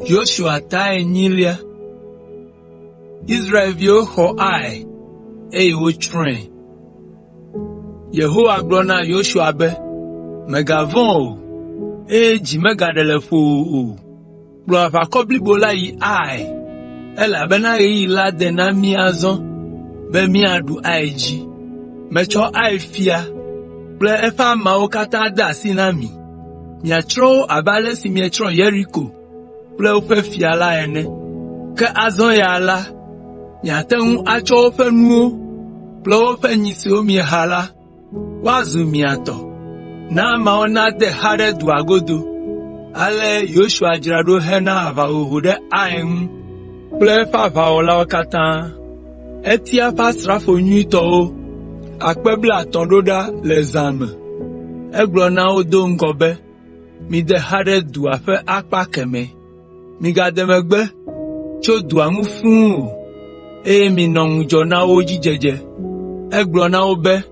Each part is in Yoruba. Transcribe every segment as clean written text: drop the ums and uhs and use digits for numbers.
Joshua ta enyilia. Israel vio ho ai. Wo train. Yehowa glona Joshua be. Megavon o. Ji megadelefo o. Blo fa kobli bola yi ai. Ela bena yi la de na mi azon. Be mi adu ai ji. Mecho ai fia. Ble efa maokata da sinami. Miatro abale si miatro Jericho. Ble ofe fia la ene. Ke azon ya la. Miaten acho ofe nuo. Ble ofe nyisi o mi hala. Wazu miato. Na maona de hare duagodo. Ale Joshua jirado hena ava ohude aen. Ble fa vaola wakata. Etia pasrafo nyuito o. Akpebla tondoda les âmes. Eglona odo ngobe. Mi de hare dua fe akpa keme. Mi gade megbe. Cho dua ngufun. Mi nong jona oji jeje. Eglona obe.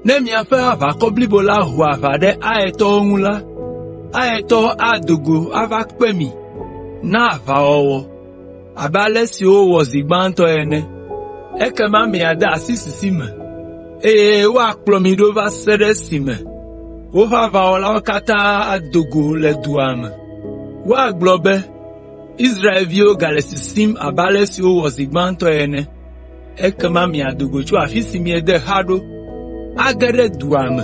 Ne mi afe ava koblibo la hua vade aeto ngula. Aeto adogo ava kpemi. Na ava owo. Abale si owo zigbanto ene. Ekema mi ada asisisime. Wa plomido va sede sime. Wo va vaola kata adogo le duame. Wa globe. Israel vio galesisim abale si o wozigbanto ene. Ekema mi adogo chu afisi mi ede hado. Agere duame.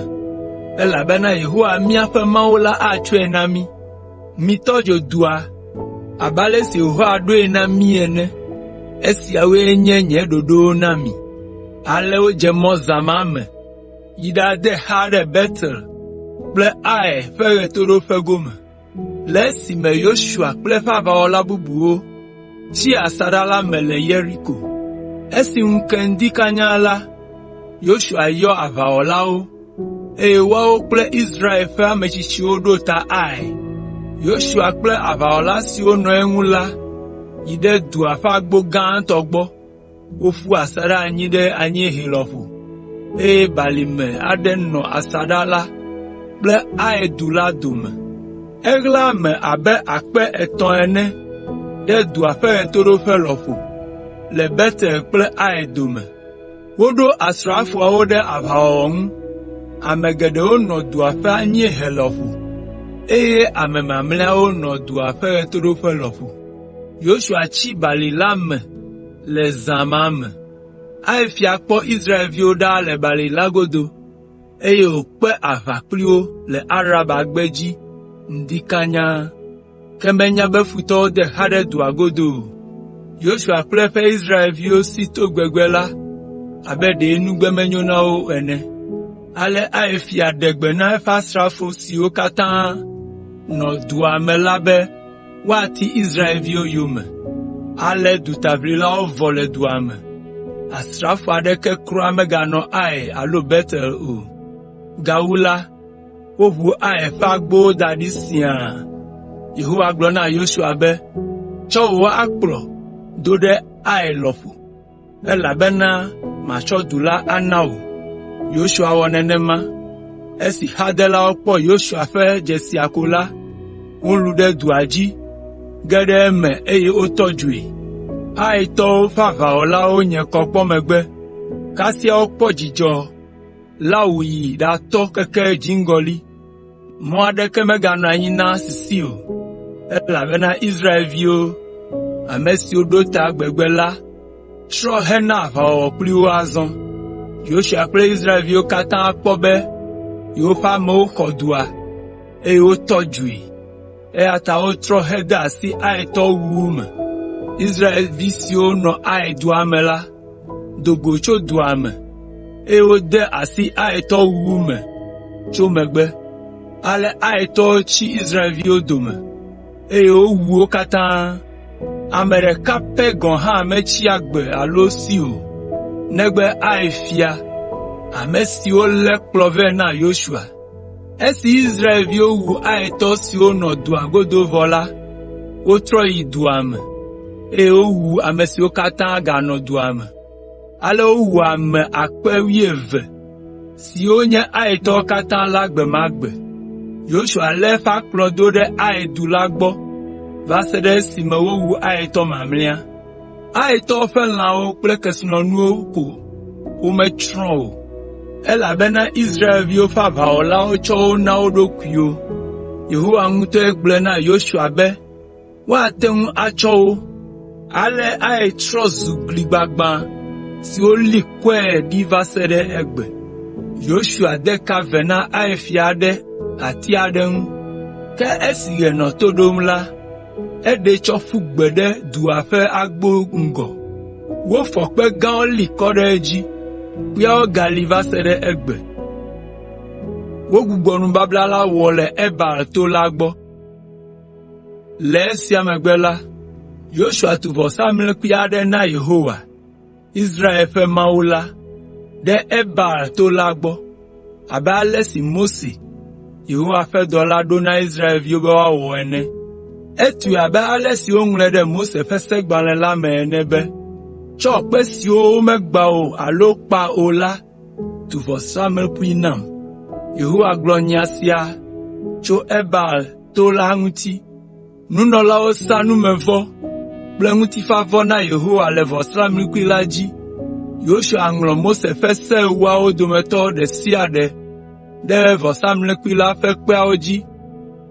Ela bena Yehowa mi afe maola achwe na mi. Mi tojo dua. Abale si Yehowa do na mi ene. Esi awe nye dodo na mi. Ale o jemo zamame. Yida de hare Bethel. Ple ae fere toro fegome. Lesi me Joshua ple fava ola bubuo. Chi asadala mele Jericho. Esi unkendi kanyala. Joshua yo ava ola o. Wao ple Israel fe amechichi odo ta ae. Joshua ple ava ola si ono engula. Yide du afa gbo gan togbo. Ofu asada anyi de anyi hilofu. Balime aden no asadala. Ble aedula dume. Egla me abe akpe eton ene. De du afe etoro felofu. Le bete ple aedume. Wodo asrafu awode avhaong. Amegede ono du afe anyi helofu. Amemamle ono du afe etoro felofu. Joshua chi balilame. Les amam. Aefia po Israel vioda le bali lagodo. Okpe avaklio le Arab agbeji. Ndikanya. Kemenya befuto de hade duagodo. Joshua plefe Israel vio sito gwegwela. Abede enugbe menyona o ene. Ale aefia degbena efasrafo si o katan. No duamelabe. Wati Israel vio yume. Ale du tavrila o vole duame. Asrafu adeke kura megano ae alo Bethel o. Gaula. Ovu ae fagbo dadisia. Yehowa glona Joshua be. Chowo akpro. Dode ae lofu. Elabena macho dula anao. Joshua wonenema. Esi hadela okpo Joshua fe jesi akola. Unlude duaji. Gede me otojui. Aito fava ola onye kokpo megbe. Kasi okpo jijo. Lawi da to keke jingoli. Mwade kemegano anyina sisio. Elabena Israel vio. Amesi odota gbegbela. Tro hena va opliwo azon. Joshua ple Israel vio katan akpobe. Yofa mo kodua. Otojui. Ata otro heda si aeto wume. Israel visio no ae duamela. Dogocho duame. Ode asi aeto wume. Chomegbe. Ale aeto chi Israel viodome. Wuo katan. Amerika pegon ha mechi agbe alo sio. Negbe aefia. Amesio le plove na Joshua. Esi Israel vio wu aeto si ono duagodo vola. Otro yi duame. Owu amesi okata gano duame. Ale owu ame akpe wieve. Si onye aeto kata lagbe magbe. Joshua lefa klodo de aedu lagbo. va se ɖe esime wowu Aitɔ mamlɛa. Aitɔ ƒe lãwo kple kesinɔnuwo ko wometsrɔ̃ o, elabena Israelviwo ƒe aʋawɔlawo tsɔ wo na wo ɖokuiwo. Yehowa ŋutɔe gblɔ na Yosua be woate ŋu atsɔ wo. Ale Ai trɔ zu gli gbagbã si woli kɔe ɖi va se ɖe egbe. Yosua de ka ve na Ai fia ɖe ati aɖe ŋu. Ke esi ɣe nɔ to ɖom la, eɖe tsɔ ƒu gbe ɖe dua ƒe agbo ŋgɔ. Wofɔ kpe gãwo li kɔ ɖe edzi, kpeawo gali va se ɖe egbe. Wogbugbɔ nubabla la wɔ le Ebal to la gbɔ. Le esia megbe la, Yosua tu vɔsamlekpui aɖe na Yehowa, Israel ƒe Mawu la, ɖe Ebal to la gbɔ, abe ale si Mose, Yehowa ƒe dɔla ɖo na Israelviwo be woawɔ ene. Etui abe ale si woŋlɔe ɖe Mose ƒe segbalẽ la me ene be, tsɔ kpe siwo womegba o alo kpa o la tu vɔsamlekpui nam. Yehowa gblɔ nya sia tso Ebal to la ŋuti. Nunɔlawo sa numevɔ kple ŋutifavɔ na Yehowa le vɔsamlekpui la dzi. Yosua ŋlɔ Mose ƒe se ewoawo dometɔ ɖe sia ɖe ɖe vɔsamlekpui la ƒe kpeawo dzi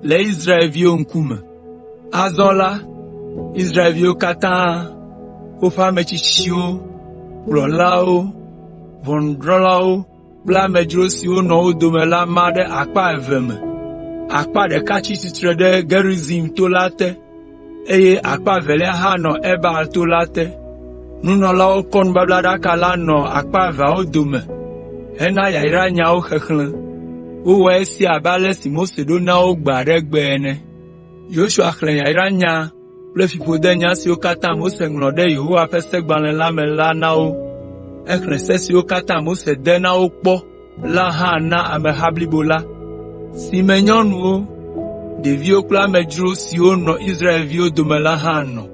le Israelviwo ŋkume. Azɔ la, Israelviwo katã, woƒe ametsitsiwo, kplɔlawo, ʋɔnudrɔ̃lawo kple amedzro siwo nɔ wo dome la ma ɖe akpa eve me. Akpa ɖeka tsi tsitre ɖe Gerizim to la te, eye akpa evelia hã nɔ Ebal to la te. Nunɔlawo kɔ nubablaɖaka la nɔ akpa eveawo dome hena yayra nyawo xexlẽ. Wowɔ esia abe ale si Mose ɖo na wo gbe aɖe gbe ene. Yosua xlẽ yayra nya kple fiƒodenya siwo katã Mose ŋlɔ ɖe Yehowa ƒe segbalẽ la me la na wo. Exlẽ se siwo katã Mose de na wo kpɔ la hã na ameha blibo la, si me nyɔnuwo, ɖeviwo kple amedzro siwo nɔ Israelviwo dome la hã nɔ.